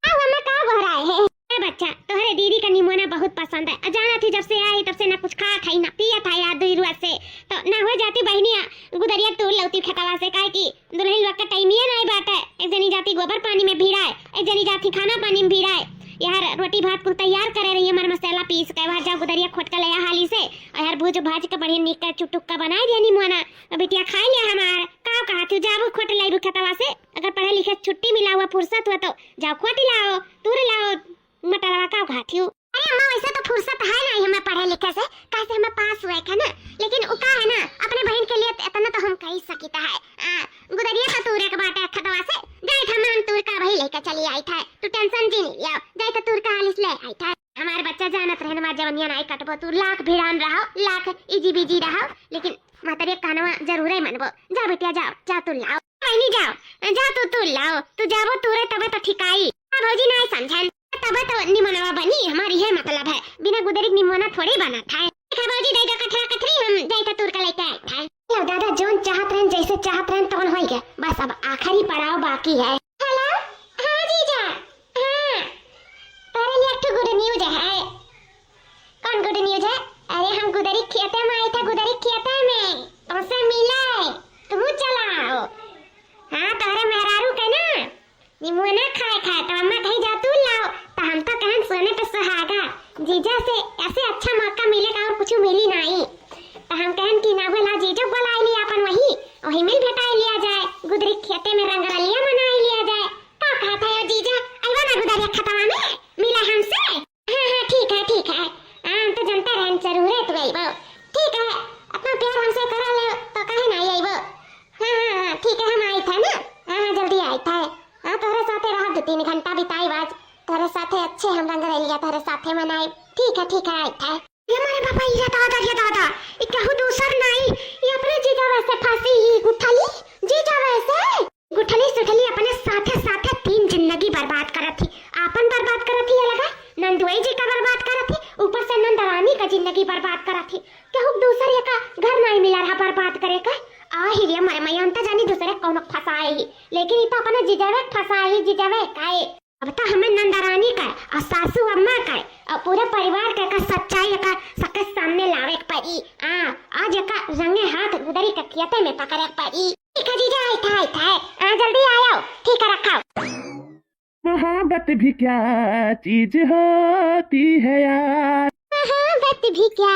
आओ हमें का बहराए है। बच्चा तोहरे दीदी का निमोना बहुत पसंद है। जाना थी जब से आई तब से ना कुछ खा खाई ना पिया था यार दुई रुआ से तो ना हो जाती बहनिया गुदरिया तोड़ लौती खतवा से। काहे की दुल्हन लोग का टाइम ही नहीं बात है। एक जनी जाती गोबर पानी में भिड़ाए, एक जनी जाती खाना पानी में भिड़ाए। यार रोटी भात को तैयार करे रही है मर मसाला पीस के वहां जा गुदरिया खोट के लया हाली से और यार भूज भाज के बढ़िया निक का चुटुक का बनाई दिया निमोना। बिटिया खा लिया हमार का कहा तू जाबो खोट लाई खतवा से। अगर पढ़े लिखे छुट्टी मिला हुआ फुर्सत हुआ तो जाओ खोटी लाओ तुर लाओ मटरवा का खाती हूँ। अरे अम्मा वैसे तो फुर्सत है नहीं हमें पढ़े लिखे से। कैसे हमें पास हुए थे ना, लेकिन उका है ना अपने बहन के लिए इतना तो हम कह सकता है। गुदरिया का तूरे के बाटे खतवा से जाए था मन तूर का वही लेकर चली आई था। तू टेंशन जी नहीं लिया जाए तो तूर का हालिस ले आई था। हमारे बच्चा जानत रहे हमार जवनिया नहीं कटबो तू लाख भिड़ान रहो लाख इजी बिजी रहो लेकिन मातरे कहनवा जरूर ही मनबो। जा बेटिया जाओ जा तू लाओ नहीं जाओ जा तू लाओ तू जाबो तूरे तबे तो ठिकाई। भौजी नहीं समझन तबे तो निमोना बनी। हमारी है मतलब है बिना गुदरी निमोना थोड़ी बना था। भौजी दे दो कथरा कथरी हम जाए तो तूर का लेके आए था। लो दादा जोन चाहत रहन जैसे चाहत रहन तौन हो गया। बस अब आखिरी पड़ाव बाकी है। हेलो हां जीजा हां तेरे लिए एक गुड न्यूज है। कौन गुड न्यूज है? अरे हम गुदरी खेते में आए थे। गुदरी खेते में तुमसे मिले तुम चलाओ। हां तोरे मेहरारू के ना निमोना खाए तो अम्मा कहीं जा तू लाओ तो हम तो कहन सोने पे सुहागा। जीजा से ऐसे अच्छा मौका मिलेगा और कुछ मिली नहीं तो हम कहन कि ना बोला जीजा बुलाई लिया अपन वही मिल भेटाई लिया जाए। गुदरी खेते में रंगरलिया मनाई लिया जाए। का कहता है जीजा आइवा ना गुदरिया खतवा में मिला हमसे। हां ठीक है तो जनता रहन जरूर है तू आइबो। ठीक है अपना प्यार हमसे करा ले तो कहे ना आइबो। हां ठीक है हम आई था ना। हां जल्दी आई था। हां तोरे साथे रह 2-3 घंटा बिताई बाज तोरे साथे अच्छे हम रंग रलिया तोरे साथे मनाई। ठीक है आई था। ये हमारे पापा ये दादा ये कहू दूसर नहीं ये अपने जीजा वैसे फांसी ही जीजा वैसे गुठली सुठली अपने साथे 3 जिंदगी बर्बाद करत थी। आपन बर्बाद करत थी लगा नंदुई जी का बर्बाद करत थी ऊपर से नंदरानी का जिंदगी बर्बाद करत थी। कहू दूसर ये का घर नहीं मिला रहा बर्बाद करे का। ही रे मरे मैयन तो जानी दूसरे कौन फसाए ही लेकिन ये तो अपने जीजावे फसाए ही जीजावे काए। अब तो हमें नंदरानी का और सासू अम्मा का और पूरे परिवार का सच्चाई का सबके सामने लावे पड़ी। आज का रंगे हाथ गुदरी के खेते में पकड़े पड़ी। ठीक है जीजा आई था जल्दी आयो। ठीक है रखाओ। मोहब्बत भी क्या चीज होती है यार। मोहब्बत भी क्या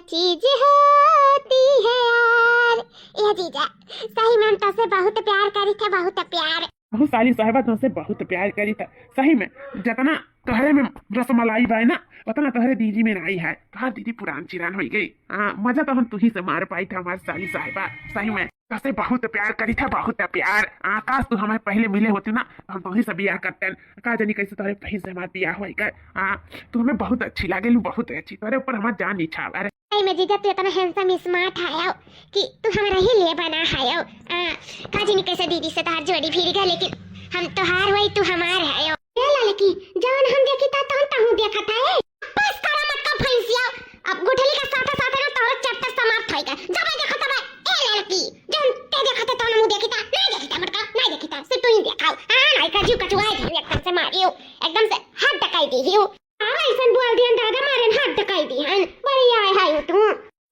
चीज होती है यार। ये जीजा सही में तो से बहुत प्यार करी थे बहुत प्यार। साली साहिबा तुमसे बहुत प्यार करी था सही में जितना तोहरे में रसमलाई बा ना, पता ना तोहरे दीदी में नहीं है। कहा दीदी पुरान चिरान हो गई। हाँ मजा तो हम तू ही से मार पाई थे हमारे साली साहिबा। सही में तसे बहुत प्यार करी था, बहुत प्यार। आकाश तू हमें पहले मिले होती ना तो हम तुही से बियाह करते। कहा जानी कैसे तोहरे पहले से हमारा बियाह हो गए। हाँ तू हमें बहुत अच्छी लगे, बहुत अच्छी, तोहरे ऊपर हमारा जान इच्छा। अरे मैं जीजा तू इतना हैंडसम स्मार्ट है कि तू हमारा ही लिए बना है। का जानी कैसे दीदी से तार जोड़ी फिर गया, लेकिन हम तो हार हुई, तू हमार है। लड़की जवन हम देखी ता तहन तहु देखत है। बस करा मत का फैंसिया, अब गुठली का साथे साथे ना तोर चैप्टर समाप्त होई गए। जब देखत बा ए लड़की जवन ते देखत तो ना मु देखी ता नहीं देखी ता मटका नहीं देखी ता सिर्फ तू ही देखाओ। हां नहीं का जीव कचुआ है एकदम से मारियो, एकदम से हाथ टकाई दी हियो। हां ऐसन बोल दियन दादा मारे हाथ टकाई दी हन। बड़ी आए हाय तू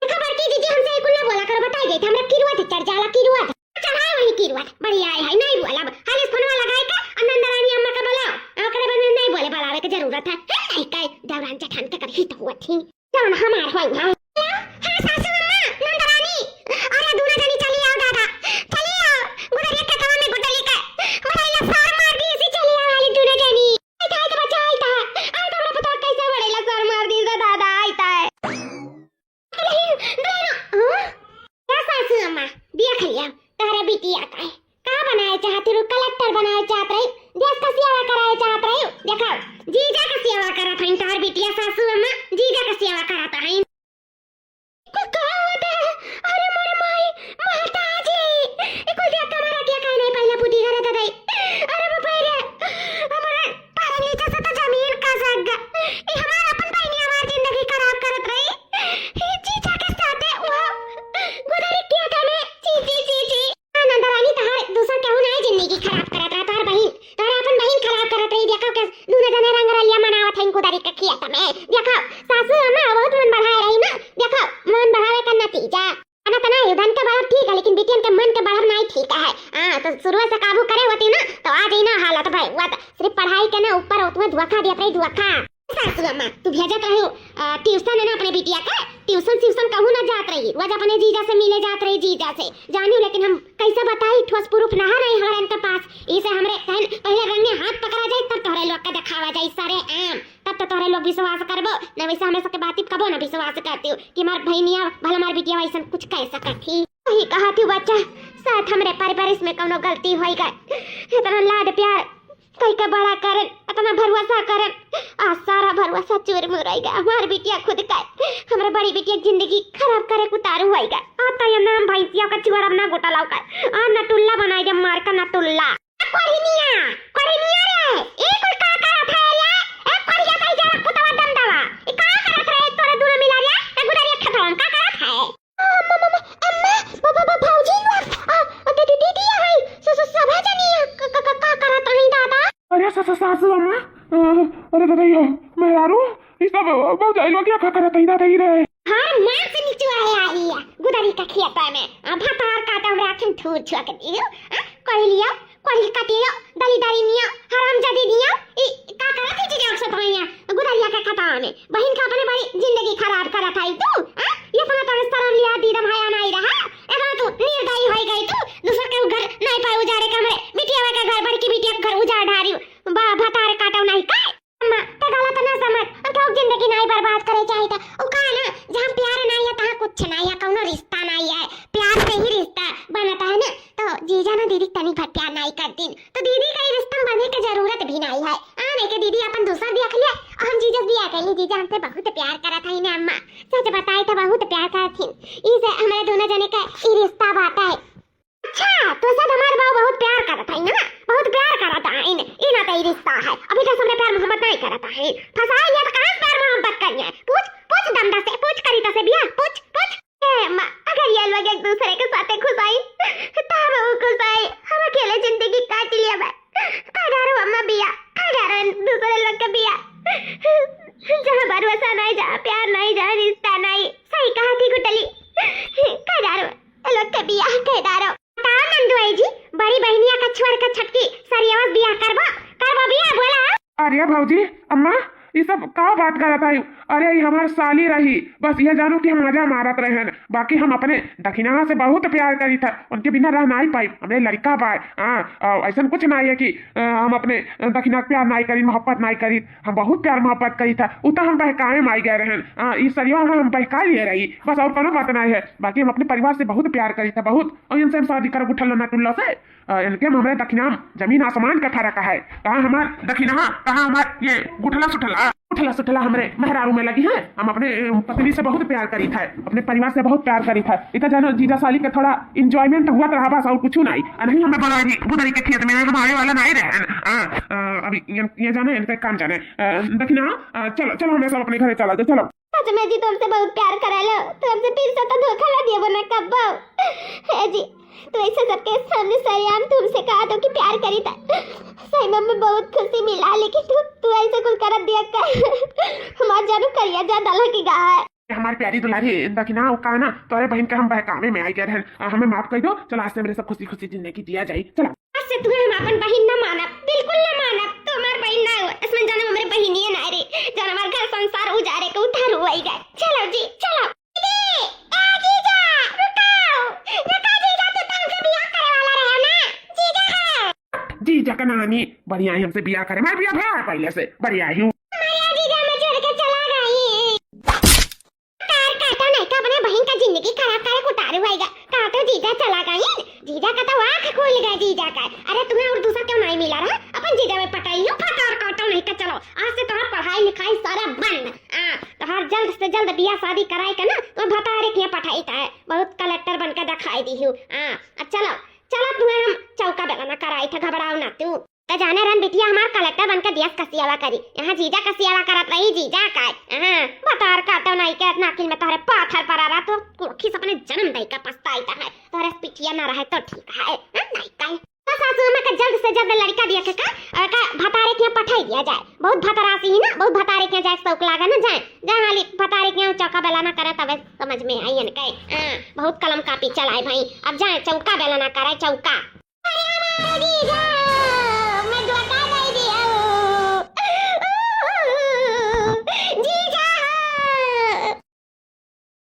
खबर की दीदी हमसे कुल ना बोला कर बताई गई थे हमरा किरुआ थे चढ़ जाला किरुआ चढ़ा वही किरुआ। बड़ी आए हाय नहीं बोला हालिस फोनवा लगाई का नंदरानी अम्मा का बोला आकड़े बने नहीं बोले बुलावे की जरूरत है। नहीं काय देवरान जठान के करही तो हुआ थी जवन हमार होई हां। हां सासू अम्मा नंदरानी अरे दूना जानी चली आओ दादा चली आओ गुड़रिया के काम में गुडली का बड़ाईला सार मार दी इसी चली आओ वाली दूना जानी आइता है तो बच्चा आइता है आ तो हमरा पता कैसे बड़ाईला सार मार दी दा दादा आइता है। क्या सासू अम्मा देख लिया तारा बिटिया का है का बनाए चाहते हो, कलेक्टर बनाए चाहत रही, देश का सेवा कराए चाहत रही। देखो जीजा का सेवा करत हई तार बिटिया सासू अम्मा जीजा का सेवा करत हई। का होता है अरे मोर माई माता जी एको देख कमरा के काई नहीं पहले पुटी करत दई। अरे बाप रे हमारे पैर नीचे से तो जमीन का सग ई हमार अपन बहनी हमार जिंदगी खराब करत रही। जीजा के साथे वो गुदरी किया करे जी नंदरानी तहार दूसर केहू नहीं जिंदगी खराब करत रहा। तार बहन तार अपन बहन खराब करत रही। देखो के दूने जने रंग रलिया मनावत हई गुदरी के खिया तमे। देखो सासू अम्मा बहुत मन बढ़ाए रही ना, देखो मन बढ़ावे का नतीजा अना तना धन के बढ़ब ठीक है लेकिन बिटियन के मन के बढ़ब नहीं ठीक है। हां तो शुरू से काबू करे होती ना तो आज ही ना हालत भाई हुआ सिर्फ पढ़ाई के ना ऊपर उतमे धोखा दिया रही धोखा। सासू अम्मा तू भेजत रही ट्यूशन है ना अपने बिटिया का ट्यूशन कहूं ना जात रही रोज अपने जीजा से मिले जात रही जीजा से जानी, लेकिन हम कैसे बताई ठोस प्रूफ ना रही हमारे के पास। इसे हमरे कहन पहले रंगे हाथ पकड़ा जाए तब तोहरे लोग के दिखावा जाए सारे आम तब तो तोहरे लोग विश्वास करबो ना। वैसे हमें सबके बात कबो ना विश्वास करती हो कि मार भैनिया भला मार बिटिया वैसा कुछ कह सकत थी। वही कहा थी बच्चा साथ हमरे परवरिश में कोनो गलती होई गई। इतना लाड प्यार कई का बड़ा करन इतना भरोसा करन आज सारा भरोसा चूर मुरई गया। हमार बिटिया खुद का हमरा बड़ी बिटिया जिंदगी खराब करे उतारू होई गया। आता ये नाम भैंसिया का चुअर अपना गोटा लाउका आ नटुल्ला बनाई दे मार का नटुल्ला कोरिनिया रे एक और का करत है रे एक कोरिया कई जरा कुतवा दम दवा ई का करत रहे तोरे दूर मिला रे ए गुडरिया खतरन का करत है। अम्मा बाबा भौजी आ दीदी है सभा जानी का करत है दादा। अरे सासू अम्मा अरे दादा यो मेहरारू ई सब बहुत आइलो क्या करत है दादा रे। हां मां से नीचे आई है गुदरी का खेता में अब भातार काटा हमरा आखिन ठूर छुआ के दियो कोई लिया कोई काटियो दली दारी निया हराम जादी दिया ई का करत है जे अक्सर भैया गुदरिया का खाता में बहन का अपने बड़ी जिंदगी खराब करत है तू। ये समय तो शर्म लिया दीदम हाया नहीं रहा एबा तू निर्दयी हो गई तू दूसरे के घर नहीं पाए उजाड़े कमरे बिटिया का घर बड़ी की बिटिया का घर उजाड़ ढारी बा भातार काटो नहीं का अम्मा ते गलत ना समझ ठोक जिंदगी नहीं बर्बाद करे चाहिए था ओ का ना जहां प्यार नहीं है तहां कुछ नहीं है कोनो रिश्ता नहीं है। प्यार से ही रिश्ता बनता है ना तो जीजा ना दीदी तनी भर प्यार नहीं करती तो दीदी का रिश्ता बनने की जरूरत भी नहीं है। नहीं के दीदी अपन दूसरा देख ले हम जीजा भी आ गई जीजा हमसे बहुत प्यार करा था इन्हें अम्मा सच बताई था बहुत प्यार करती इसे हमारे दोनों जने का ई रिश्ता बाता है। अच्छा तो सब हमारे बाबू बहुत प्यार करता है ना बहुत प्यार करता है इन आता ही रिश्ता है अभी तक हमने प्यार मोहब्बत नहीं करता है फसाई या तो कहां प्यार मोहब्बत करनी है पूछ दमदा से पूछ करी तो से बिया पूछ मां अगर ये लोग एक दूसरे के साथ खुशाई तो हम खुशाई हम अकेले जिंदगी काट लिया बे कडारो अम्मा बिया कडारो दूसरे लोग के बिया जहां भरोसा नहीं जहां प्यार नहीं जहां रिश्ता नहीं सही कहा थी गुटली कडारो लोग के बिया कडारो नंदुआई जी बड़ी बहनिया का छुअर का छटकी सरियावत बियाह करबा बिया बोला। अरे भौजी अम्मा ये सब का बात करत है? अरे ये हमार साली रही, बस ये जानू कि हम मजा मारत रहे हैं, बाकी हम अपने दखिना से बहुत प्यार करी था, उनके बिना रह नहीं पाई, हमने लड़का पाए। हाँ, ऐसा कुछ नहीं है कि हम अपने दखिना प्यार नहीं करी, मोहब्बत नहीं करी, हम बहुत प्यार मोहब्बत करी था, उतना हम बहकाए में आई गए रहे। इस सरिया हम बहका लिए रही, बस और कोनो बात नहीं है। बाकी हम अपने परिवार से बहुत प्यार करी था, बहुत, और इनसे हम शादी कर उठल ना टुल्लो से। इनके हमारे दखिना जमीन आसमान का फर्क है। कहाँ हमार दखिना, कहाँ हमार ये गुठला सुठला उठला सुठला हमारे मेहरारू में लगी है। हम अपने पत्नी से बहुत प्यार करी था, अपने परिवार से बहुत प्यार करी था। इतना जानो जीजा साली का थोड़ा इंजॉयमेंट हुआ तो रहा, बस और कुछ नहीं। नहीं हमें बोला गुदरी के खेत में हमारे वाला नहीं रहे। अभी ये जाने इनका काम जाने। दखिना चलो चलो, हमें सब अपने घरे चला दो, चलो। मैं जी तुमसे बहुत प्यार करालो, तुमसे फिर से तो धोखा ना दिया बना कब है जी। तो ऐसे सबके सामने सरियाम तुमसे कहा तो कि प्यार करी था, सही में बहुत खुशी मिला, लेकिन तू ऐसे कुछ कर दिया कर हमार जानू करिया जा डाला की गा है। हमारी प्यारी दुलारी दखिना कहा ना, तोरे बहन के हम बहकावे में आई गए हैं, हमें माफ कर दो। चलो आज से मेरे सब खुशी खुशी जिंदगी जिया जाए, चलो। आज से तुम्हें हम अपन बहन ना माना, बिल्कुल ना माना, तो हमार बहन ना हो, इसमें जाने हमारे बहन ही ना रे, जान हमार घर संसार उजारे के उधार हुआ ही गए। चलो जी चलो। जीजा का नानी बढ़िया ही हमसे बिया करे, मैं बिया भरा पहले से बढ़िया ही हूँ। बहन का जिंदगी खराब करे उतारू होएगा, कहा तो जीजा चला गई, जीजा का तो आँख खुल गया जीजा का। अरे तुम्हें और दूसरा क्यों नहीं मिला रहा? अपन जीजा में पटाई हूँ, फटार काटो नहीं का। चलो आज से तुम्हारा पढ़ाई लिखाई सारा बंद। तो हर जल्द से जल्द बिया शादी कराए का ना, तो भतारे के पठाई था, बहुत कलेक्टर बनकर दिखाई दी हूँ। अब चलो चलो, तुम्हें हम चौका बेलाना कराई था, घबराओ ना तू। तो जाने रन बिटिया हमार कलेक्टर बनकर दिया कसियावा करी, यहाँ जीजा कसियावा करत रही, जीजा का बतार काटो नहीं के नाकिल में तोहरे पाथर पर आ रहा, तो कुर्खी से अपने जन्म दई का पछताईता है, तोहरे पिटिया ना रहे तो ठीक है। नहीं कल तो सासू में का जल्द से जल्द लड़का दिया का भतारे के पठाई दिया जाए, बहुत भतरासी ही ना, बहुत भतारे के जाए शौक लागा ना जाए, जहाँ हाली भतारे के चौका बेलाना करे तब समझ में आई है कहे। बहुत कलम कापी चलाए भाई, अब जाए चौका बेलाना करे, चौका।